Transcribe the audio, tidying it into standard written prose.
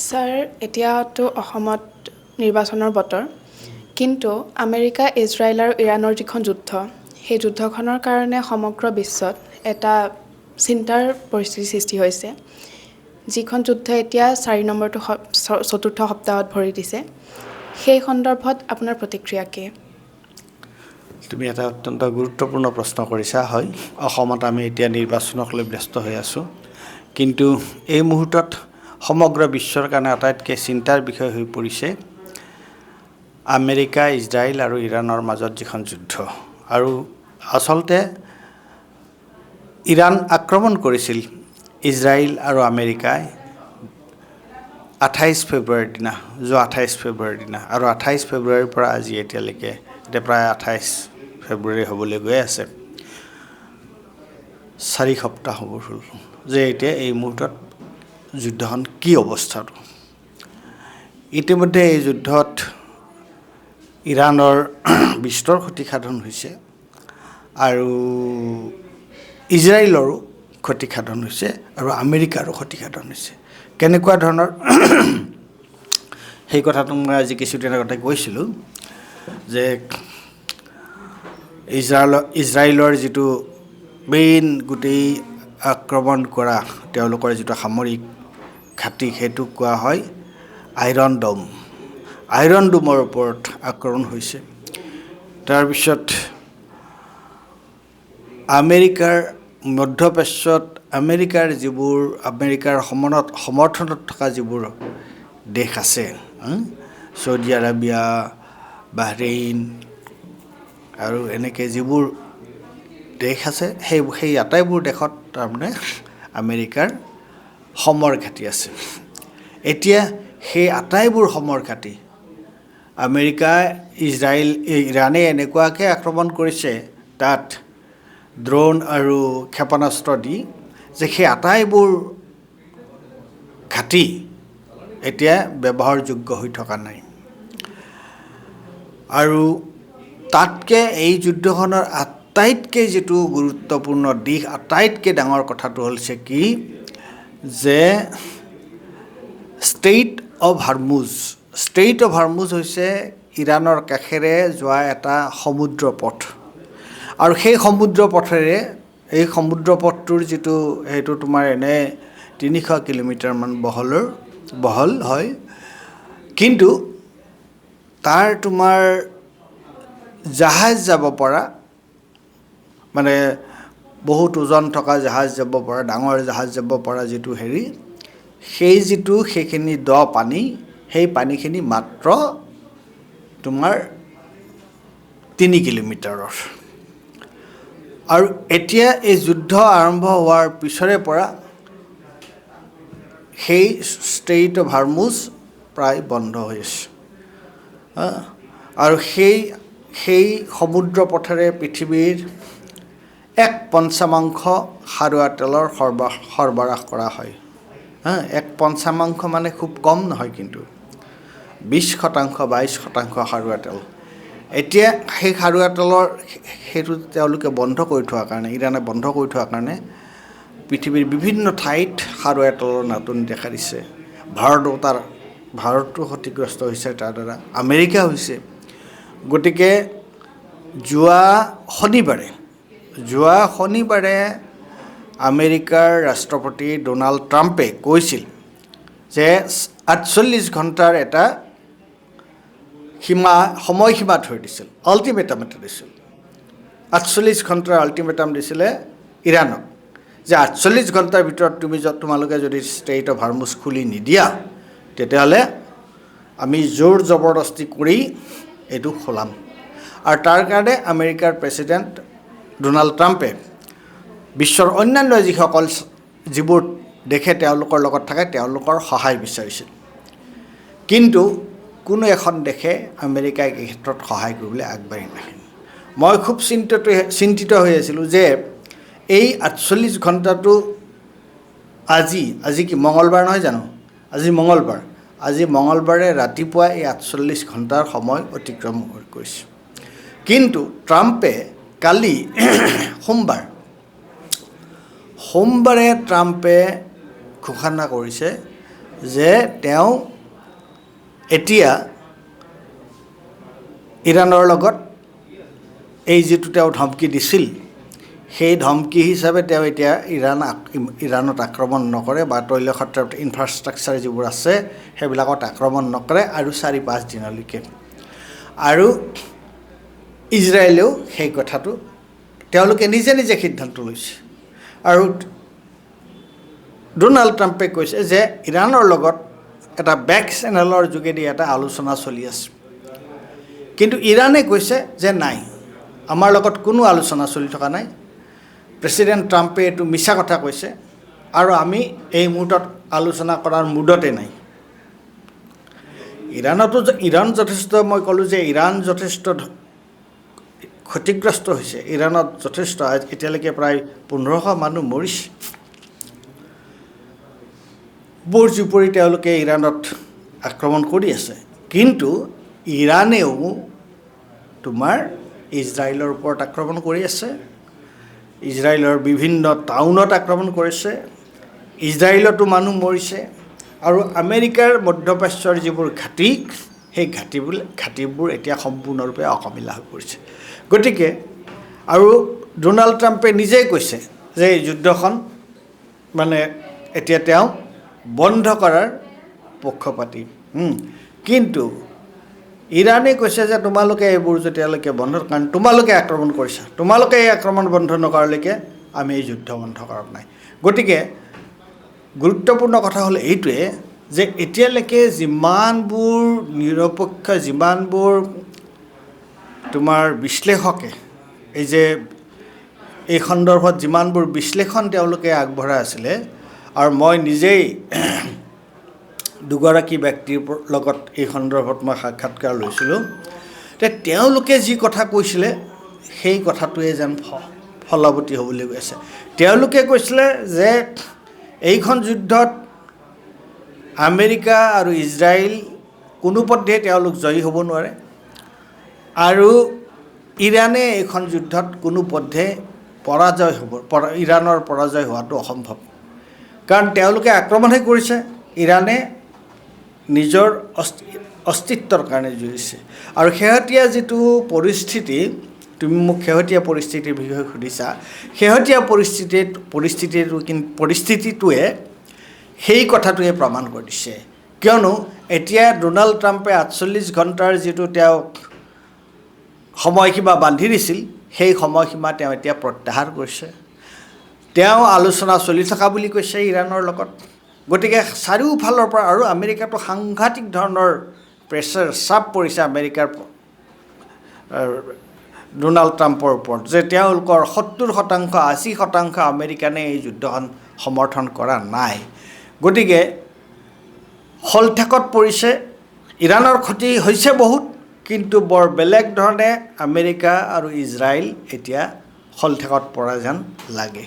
sir এতিয়াতো অসমত নিৰ্বাচনৰ বতৰ কিন্তু আমেৰিকা ইজৰাইল আৰু ইৰাণৰ যিখন যুদ্ধ সেই যুদ্ধখনৰ কাৰণে সমগ্ৰ বিশ্বত এটা চিন্তাৰ পৰিস্থিতিৰ সৃষ্টি হৈছে যিখন যুদ্ধ এতিয়া 4 নম্বৰটো চতুৰ্থ সপ্তাহত ভৰি দিছে সেই সন্দৰ্ভত আপোনাৰ প্ৰতিক্ৰিয়া কি তুমি এটা অত্যন্ত গুৰুত্বপূৰ্ণ প্ৰশ্ন কৰিছা হয় অসমত আমি এতিয়া নিৰ্বাচনক লৈ ব্যস্ত হৈ আছো কিন্তু এই মুহূৰ্তত সমগ্ৰ বিশ্বৰ কাৰণে আটাইতকৈ চিন্তাৰ বিষয় হৈ পৰিছে আমেৰিকা ইজৰাইল আৰু ইৰাণৰ মাজত যিখন যুদ্ধ আৰু আচলতে ইৰাণ আক্ৰমণ কৰিছিল ইজৰাইল আৰু আমেৰিকাই 28 ফেব্ৰুৱাৰীৰ দিনা যোৱা 28 ফেব্ৰুৱাৰীৰ দিনা আৰু 28 ফেব্ৰুৱাৰীৰ পৰা আজি এতিয়ালৈকে এতিয়া প্ৰায় 28 ফেব্ৰুৱাৰী হ'বলৈ গৈ আছে 4 সপ্তাহ হ'ব হ'ল যে এতিয়া এই মুহূৰ্তত যুদ্ধখন কি অৱস্থাটো ইতিমধ্যে এই যুদ্ধত ইৰাণৰ বিস্তৰ ক্ষতিসাধন হৈছে আৰু ইজৰাইলৰো ক্ষতিসাধন হৈছে আৰু আমেৰিকাৰো ক্ষতিসাধন হৈছে কেনেকুৱা ধৰণৰ সেই কথাটো মই আজি কিছুদিন আগতে কৈছিলোঁ যে ইজৰাইলৰ যিটো মেইন গোটেই আক্ৰমণ কৰা তেওঁলোকৰ যিটো সামৰিক ঘাটি সেইটো কোৱা হয় আইৰণ ডোমৰ ওপৰত আক্ৰমণ হৈছে তাৰপিছত আমেৰিকাৰ মধ্যপ্ৰাচ্যত আমেৰিকাৰ সমৰ্থনত থকা যিবোৰ দেশ আছে ছৌদি আৰবিয়া বাহৰেইন আৰু এনেকৈ যিবোৰ দেশ আছে সেই আটাইবোৰ দেশত তাৰমানে আমেৰিকাৰ সমৰ ঘাটি আছে এতিয়া সেই আটাইবোৰ সমৰ ঘাটি আমেৰিকা ইৰাণে এনেকুৱাকৈ আক্ৰমণ কৰিছে তাত ড্ৰোন আৰু ক্ষেপণাস্ত্ৰ দি যে সেই আটাইবোৰ ঘাটি এতিয়া ব্যৱহাৰযোগ্য হৈ থকা নাই আৰু তাতকৈ এই যুদ্ধখনৰ আটাইতকৈ যিটো গুৰুত্বপূৰ্ণ দিশ আটাইতকৈ ডাঙৰ কথাটো হৈছে কি যে ষ্ট্ৰেইট অৱ হৰমুজ হৈছে ইৰাণৰ কাষেৰে যোৱা এটা সমুদ্ৰ পথ আৰু সেই সমুদ্ৰ পথেৰে এই সমুদ্ৰ পথটোৰ যিটো সেইটো তোমাৰ এনে 300 কিলোমিটাৰমান বহল হয় কিন্তু তাৰ তোমাৰ জাহাজ যাব পৰা মানে বহুত ওজন থকা জাহাজ যাব পৰা ডাঙৰ জাহাজ যাব পৰা যিটো সেইখিনি দ পানী সেই পানীখিনি মাত্ৰ তোমাৰ 3 কিলোমিটাৰৰ আৰু এতিয়া এই যুদ্ধ আৰম্ভ হোৱাৰ পিছৰে পৰা সেই ষ্ট্ৰেইট অৱ হৰমুজ প্ৰায় বন্ধ হৈ আছে আৰু সেই সমুদ্ৰ পথেৰে পৃথিৱীৰ 1/5 খাৰুৱা তেলৰ সৰবৰাহ কৰা হয় 1/5 মানে খুব কম নহয় কিন্তু 20% 22% খাৰুৱা তেল এতিয়া সেই খাৰুৱা তেলৰ সেইটো তেওঁলোকে বন্ধ কৰি থোৱাৰ কাৰণে ইৰাণে বন্ধ কৰি থোৱাৰ কাৰণে পৃথিৱীৰ বিভিন্ন ঠাইত খাৰুৱা তেলৰ নাটনি দেখা দিছে ভাৰতো ক্ষতিগ্ৰস্ত হৈছে তাৰ দ্বাৰা আমেৰিকা হৈছে গতিকে যোৱা শনিবাৰে আমেৰিকাৰ ৰাষ্ট্ৰপতি ডোনাল্ড ট্ৰাম্পে কৈছিল যে 48 ঘণ্টাৰ এটা সময়সীমা থৈ দিছিল আল্টিমেটাম এটা দিছিল 48 ঘণ্টাৰ আল্টিমেটাম দিছিলে ইৰাণক যে 48 ঘণ্টাৰ ভিতৰত তোমালোকে যদি ষ্ট্ৰেইট অৱ হৰমুজ খুলি নিদিয়া তেতিয়াহ'লে আমি জোৰ জবৰদস্তি কৰি এইটো খোলাম আৰু তাৰ কাৰণে আমেৰিকাৰ প্ৰেছিডেণ্ট ডোনাল্ড ট্ৰাম্পে বিশ্বৰ অন্যান্য যিবোৰ দেশে তেওঁলোকৰ লগত থাকে তেওঁলোকৰ সহায় বিচাৰিছিল কিন্তু কোনো এখন দেশে আমেৰিকাই এই ক্ষেত্ৰত সহায় কৰিবলৈ আগবাঢ়ি নাহিল মই খুব চিন্তিত হৈ আছিলোঁ যে এই 48 ঘণ্টাটো আজি কি মঙলবাৰ নহয় জানো আজি মঙলবাৰে ৰাতিপুৱা এই 48 ঘণ্টাৰ সময় অতিক্ৰম কৰিছে কিন্তু ট্ৰাম্পে কালি সোমবাৰে ট্ৰাম্পে ঘোষণা কৰিছে যে তেওঁ এতিয়া ইৰাণৰ লগত এই যিটো তেওঁ ধমকি দিছিল সেই ধমকি হিচাপে তেওঁ এতিয়া ইৰাণত আক্ৰমণ নকৰে বা তৈল ক্ষেত্ৰত ইনফ্ৰাষ্ট্ৰাকচাৰ যিবোৰ আছে সেইবিলাকত আক্ৰমণ নকৰে আৰু 4-5 দিনলৈকে আৰু ইজৰাইলেও সেই কথাটো তেওঁলোকে নিজে নিজে সিদ্ধান্ত লৈছে আৰু ডোনাল্ড ট্ৰাম্পে কৈছে যে ইৰাণৰ লগত এটা বেক চেনেলৰ যোগেদি এটা আলোচনা চলি আছে কিন্তু ইৰাণে কৈছে যে নাই আমাৰ লগত কোনো আলোচনা চলি থকা নাই প্ৰেছিডেণ্ট ট্ৰাম্পে এইটো মিছা কথা কৈছে আৰু আমি এই মুহূৰ্তত আলোচনা কৰাৰ মুডতে নাই ইৰাণ যথেষ্ট মই ক'লোঁ যে ইৰাণ যথেষ্ট ক্ষতিগ্ৰস্ত হৈছে ইৰাণত যথেষ্ট এতিয়ালৈকে প্ৰায় 1500 মানুহ মৰিছে বুৰ্জুপৰি তেওঁলোকে ইৰাণত আক্ৰমণ কৰি আছে কিন্তু ইৰাণেও তোমাৰ ইজৰাইলৰ ওপৰত আক্ৰমণ কৰি আছে ইজৰাইলৰ বিভিন্ন টাউনত আক্ৰমণ কৰিছে ইজৰাইলতো মানুহ মৰিছে আৰু আমেৰিকাৰ মধ্যপ্ৰাচ্যৰ যিবোৰ ঘাটি সেই ঘাটিবোৰ এতিয়া সম্পূৰ্ণৰূপে অকামিলা হৈ পৰিছে গতিকে আৰু ডোনাল্ড ট্ৰাম্পে নিজেই কৈছে যে এই যুদ্ধখন মানে এতিয়া তেওঁ বন্ধ কৰাৰ পক্ষপাতী কিন্তু ইৰাণে কৈছে যে তোমালোকে এইবোৰ যেতিয়ালৈকে বন্ধ কাৰণ তোমালোকে আক্ৰমণ কৰিছা তোমালোকে এই আক্ৰমণ বন্ধ নকৰালৈকে আমি এই যুদ্ধ বন্ধ কৰা নাই গতিকে গুৰুত্বপূৰ্ণ কথা হ'ল এইটোৱে যে এতিয়ালৈকে যিমানবোৰ নিৰপেক্ষ যিমানবোৰ তোমাৰ বিশ্লেষকে এই যে এই সন্দৰ্ভত যিমানবোৰ বিশ্লেষণ তেওঁলোকে আগবঢ়াই আছিলে আৰু মই নিজেই দুগৰাকী ব্যক্তিৰ লগত এই সন্দৰ্ভত মই সাক্ষাৎকাৰ লৈছিলোঁ তেওঁলোকে যি কথা কৈছিলে সেই কথাটোৱে যেন ফলৱতী হ'বলৈ গৈ আছে তেওঁলোকে কৈছিলে যে এইখন যুদ্ধত আমেৰিকা আৰু ইজৰাইল কোনোপধ্যে তেওঁলোক জয়ী হ'ব নোৱাৰে আৰু ইৰাণে এইখন যুদ্ধত কোনোপধ্যে পৰাজয় হ'ব ইৰাণৰ পৰাজয় হোৱাটো অসম্ভৱ কাৰণ তেওঁলোকে আক্ৰমণহে কৰিছে ইৰাণে নিজৰ অস্তিত্বৰ কাৰণে যুঁজিছে আৰু শেহতীয়া যিটো পৰিস্থিতি তুমি মোক শেহতীয়া পৰিস্থিতিৰ বিষয়ে সুধিছা শেহতীয়া পৰিস্থিতিটোৱে সেই কথাটোৱে প্ৰমাণ কৰি দিছে কিয়নো এতিয়া ডোনাল্ড ট্ৰাম্পে 48 ঘণ্টাৰ যিটো তেওঁ সময়সীমা বান্ধি দিছিল সেই সময়সীমা তেওঁ এতিয়া প্ৰত্যাহাৰ কৰিছে তেওঁ আলোচনা চলি থকা বুলি কৈছে ইৰাণৰ লগত গতিকে চাৰিওফালৰ পৰা আৰু আমেৰিকাটো সাংঘাতিক ধৰণৰ প্ৰেছাৰ চাপ পৰিছে আমেৰিকাৰ ডোনাল্ড ট্ৰাম্পৰ ওপৰত যে তেওঁলোকৰ 70% 80% আমেৰিকানে এই যুদ্ধখন সমৰ্থন কৰা নাই গতিকে হলঠেকত পৰিছে ইৰাণৰ ক্ষতি হৈছে বহুত কিন্তু বৰ বেলেগ ধৰণে আমেৰিকা আৰু ইজৰাইল এতিয়া হলঠেকত পৰা যেন লাগে